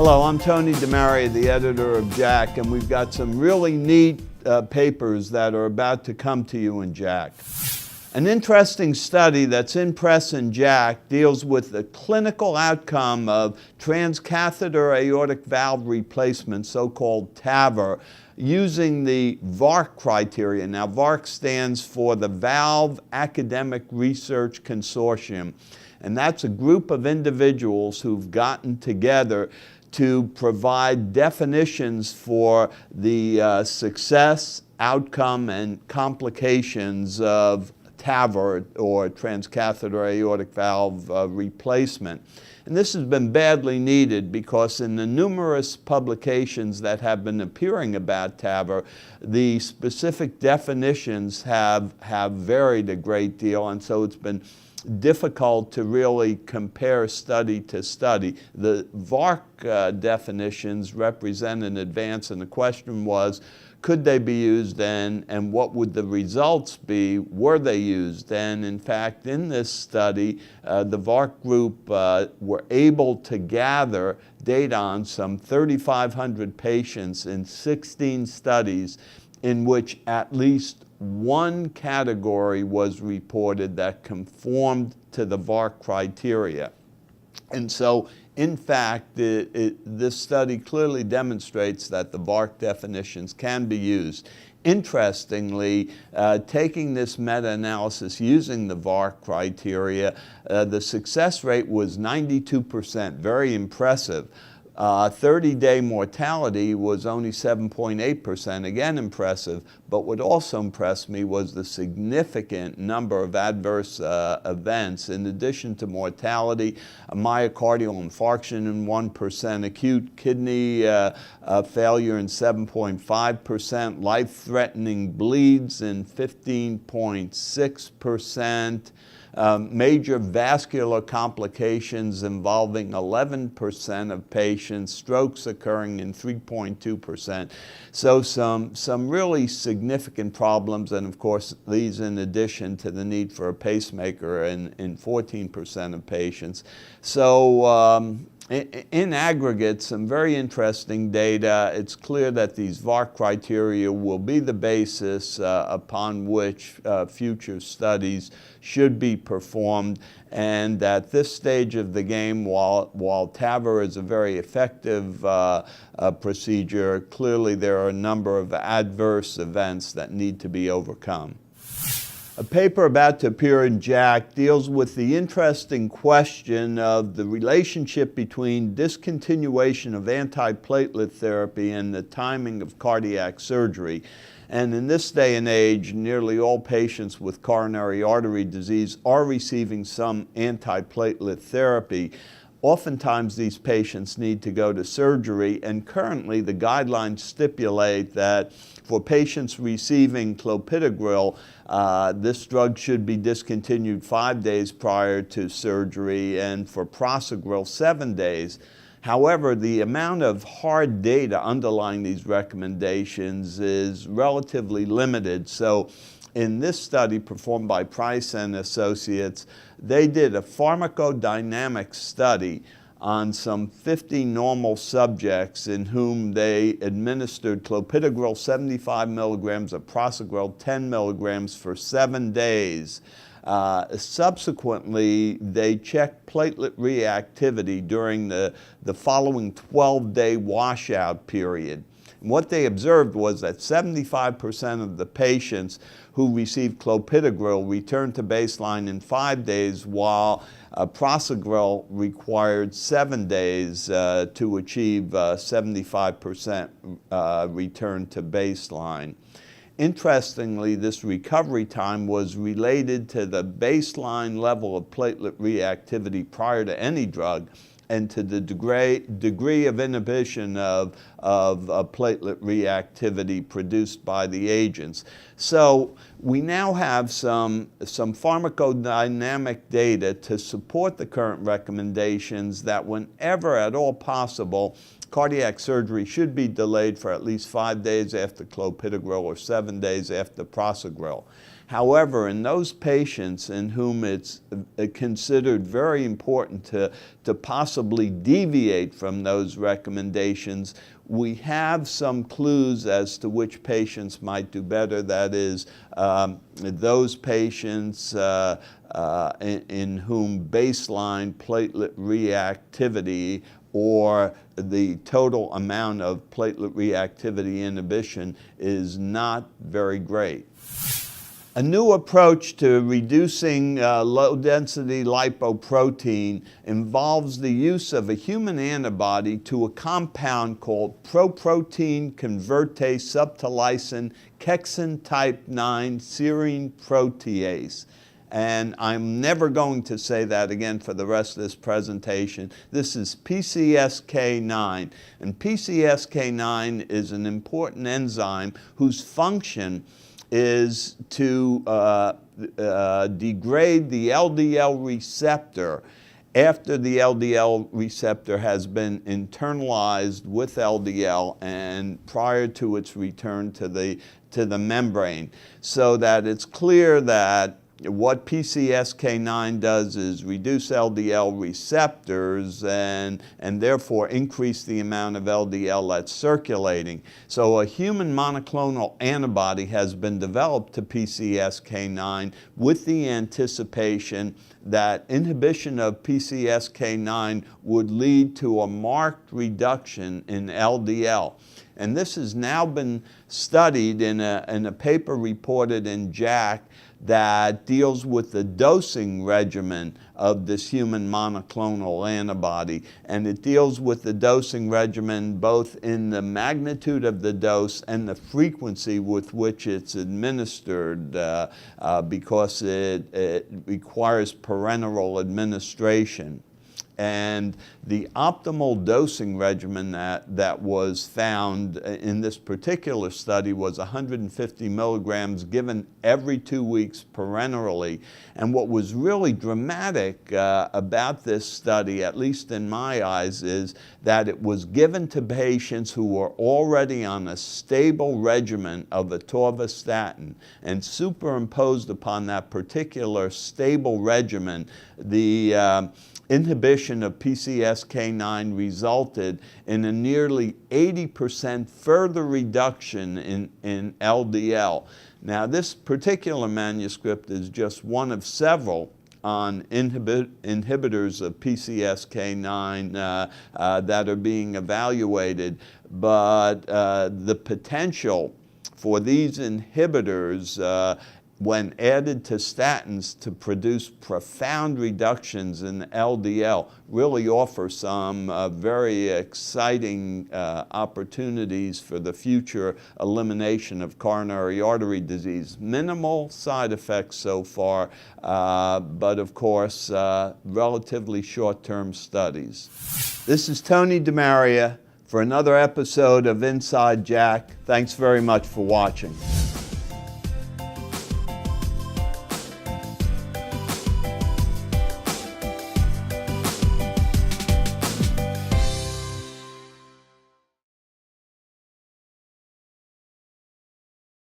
Hello, I'm Tony DeMaria, the editor of JACC, and we've got some really neat papers that are about to come to you in JACC. An interesting study that's in press in JACC deals with the clinical outcome of transcatheter aortic valve replacement, so-called TAVR, using the VARC criteria. Now, VARC stands for the Valve Academic Research Consortium, and that's a group of individuals who've gotten together to provide definitions for the success, outcome, and complications of TAVR, or transcatheter aortic valve replacement. And this has been badly needed because in the numerous publications that have been appearing about TAVR, the specific definitions have varied a great deal, and so it's been difficult to really compare study to study. The VARC definitions represent an advance, and the question was, could they be used and what would the results be were they used? And in fact, in this study, the VARC group were able to gather data on some 3,500 patients in 16 studies in which at least one category was reported that conformed to the VARC criteria. And so, in fact, this study clearly demonstrates that the VARC definitions can be used. Interestingly, taking this meta-analysis using the VARC criteria, the success rate was 92%, very impressive. 30-day mortality was only 7.8%, again impressive, but what also impressed me was the significant number of adverse events. In addition to mortality, a myocardial infarction in 1%, acute kidney failure in 7.5%, life-threatening bleeds in 15.6%, major vascular complications involving 11% of patients, strokes occurring in 3.2%. So some really significant problems, and of course these in addition to the need for a pacemaker in 14% of patients. So in aggregate, some very interesting data. It's clear that these VARC criteria will be the basis upon which future studies should be performed, and at this stage of the game, while TAVR is a very effective procedure, clearly there are a number of adverse events that need to be overcome. A paper about to appear in JACC deals with the interesting question of the relationship between discontinuation of antiplatelet therapy and the timing of cardiac surgery. And in this day and age, nearly all patients with coronary artery disease are receiving some antiplatelet therapy. Oftentimes these patients need to go to surgery, and currently the guidelines stipulate that for patients receiving clopidogrel, this drug should be discontinued 5 days prior to surgery, and for prasugrel 7 days. However, the amount of hard data underlying these recommendations is relatively limited. So in this study performed by Price and Associates, they did a pharmacodynamic study on some 50 normal subjects in whom they administered clopidogrel 75 milligrams of prasugrel 10 milligrams for 7 days. Subsequently, they checked platelet reactivity during the following 12-day washout period. And what they observed was that 75% of the patients who received clopidogrel returned to baseline in 5 days, while prasugrel required 7 days to achieve 75% return to baseline. Interestingly, this recovery time was related to the baseline level of platelet reactivity prior to any drug and to the degree of inhibition of platelet reactivity produced by the agents. So we now have some pharmacodynamic data to support the current recommendations that whenever at all possible, cardiac surgery should be delayed for at least 5 days after clopidogrel or 7 days after prasugrel. However, in those patients in whom it's considered very important to possibly deviate from those recommendations, we have some clues as to which patients might do better. That is, those patients in whom baseline platelet reactivity or the total amount of platelet reactivity inhibition is not very great. A new approach to reducing low-density lipoprotein involves the use of a human antibody to a compound called proprotein convertase subtilisin kexin type 9 serine protease. And I'm never going to say that again for the rest of this presentation. This is PCSK9. And PCSK9 is an important enzyme whose function is to degrade the LDL receptor after the LDL receptor has been internalized with LDL and prior to its return to the membrane, so that it's clear that what PCSK9 does is reduce LDL receptors and therefore increase the amount of LDL that's circulating. So a human monoclonal antibody has been developed to PCSK9 with the anticipation that inhibition of PCSK9 would lead to a marked reduction in LDL. And this has now been studied in a paper reported in JACC that deals with the dosing regimen of this human monoclonal antibody. And it deals with the dosing regimen both in the magnitude of the dose and the frequency with which it's administered because it requires parenteral administration. And the optimal dosing regimen that was found in this particular study was 150 milligrams given every 2 weeks parenterally. And what was really dramatic about this study, at least in my eyes, is that it was given to patients who were already on a stable regimen of atorvastatin, and superimposed upon that particular stable regimen, the inhibition of PCSK9 resulted in a nearly 80% further reduction in LDL. Now, this particular manuscript is just one of several on inhibitors of PCSK9 that are being evaluated, but the potential for these inhibitors when added to statins to produce profound reductions in LDL really offer some very exciting opportunities for the future elimination of coronary artery disease. Minimal side effects so far, but of course relatively short-term studies. This is Tony DeMaria for another episode of Inside JACC. Thanks very much for watching.